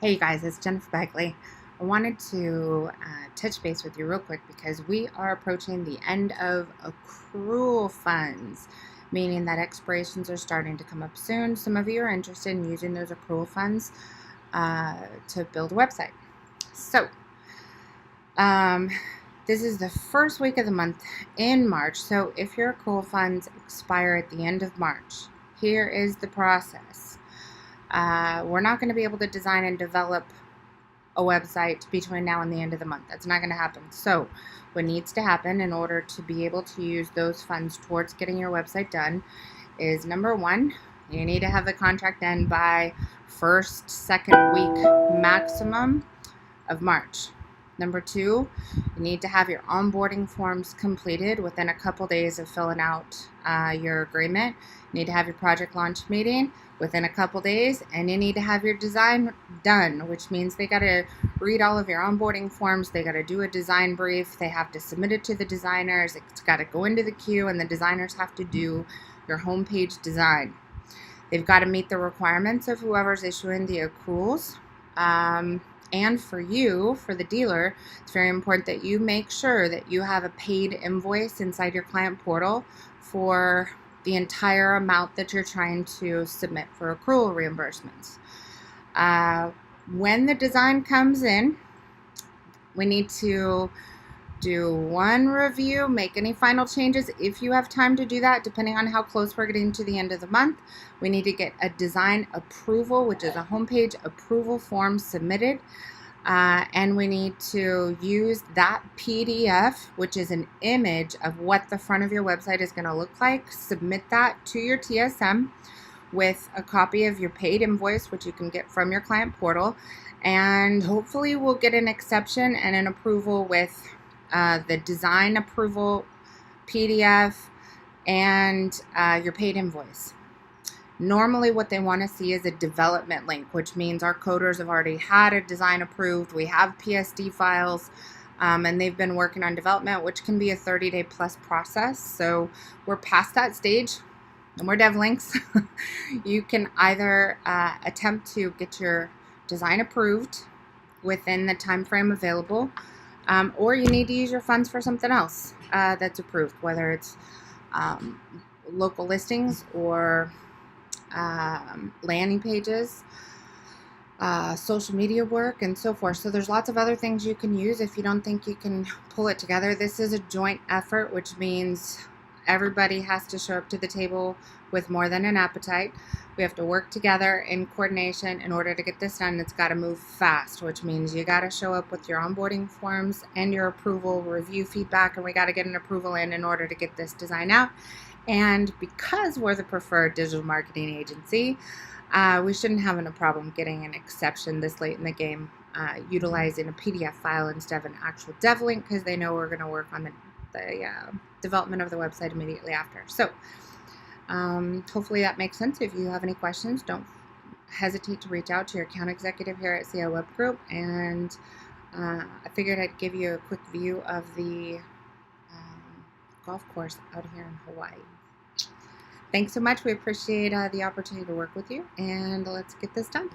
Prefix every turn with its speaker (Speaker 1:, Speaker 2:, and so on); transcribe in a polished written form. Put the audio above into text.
Speaker 1: Hey you guys, it's Jennifer Bagley. I wanted to touch base with you real quick because we are approaching the end of accrual funds, meaning that expirations are starting to come up soon. Some of you are interested in using those accrual funds to build a website. So, um, this is the first week of the month in March. So, if your accrual funds expire at the end of March, here is the process. We're not going to be able to design and develop a website between now and the end of the month. That's not going to happen. So, what needs to happen in order to be able to use those funds towards getting your website done is number one, you need to have the contract end by first, second week maximum of March. Number two, you need to have your onboarding forms completed within a couple days of filling out your agreement. You need to have your project launch meeting within a couple days, and you need to have your design done, which means they got to read all of your onboarding forms. They got to do a design brief. They have to submit it to the designers. It's got to go into the queue, and the designers have to do your homepage design. They've got to meet the requirements of whoever's issuing the accruals. And for you, for the dealer, it's very important that you make sure that you have a paid invoice inside your client portal for the entire amount that you're trying to submit for accrual reimbursements. When the design comes in, we need to do one review, make any final changes if you have time to do that, depending on how close we're getting to the end of the month. We need to get a design approval, which is a homepage approval form submitted. And we need to use that PDF, which is an image of what the front of your website is going to look like. Submit that to your TSM with a copy of your paid invoice, which you can get from your client portal. And hopefully we'll get an exception and an approval with the design approval PDF and your paid invoice. Normally what they want to see is a development link, which means our coders have already had a design approved. We have PSD files, and they've been working on development, which can be a 30-day plus process. So we're past that stage. No more dev links. You can either attempt to get your design approved within the time frame available, or you need to use your funds for something else that's approved, whether it's local listings or landing pages, social media work, and so forth. So there's lots of other things you can use if you don't think you can pull it together. This is a joint effort, which means everybody has to show up to the table with more than an appetite. We have to work together in coordination in order to get this done. It's got to move fast, which means you got to show up with your onboarding forms and your approval review feedback, and we got to get an approval in order to get this design out. And because we're the preferred digital marketing agency, we shouldn't have a problem getting an exception this late in the game, utilizing a PDF file instead of an actual dev link, because they know we're going to work on the development of the website immediately after. So hopefully that makes sense. If you have any questions, don't hesitate to reach out to your account executive here at CL Web Group. And I figured I'd give you a quick view of the golf course out here in Hawaii. Thanks so much. We appreciate the opportunity to work with you, and let's get this done.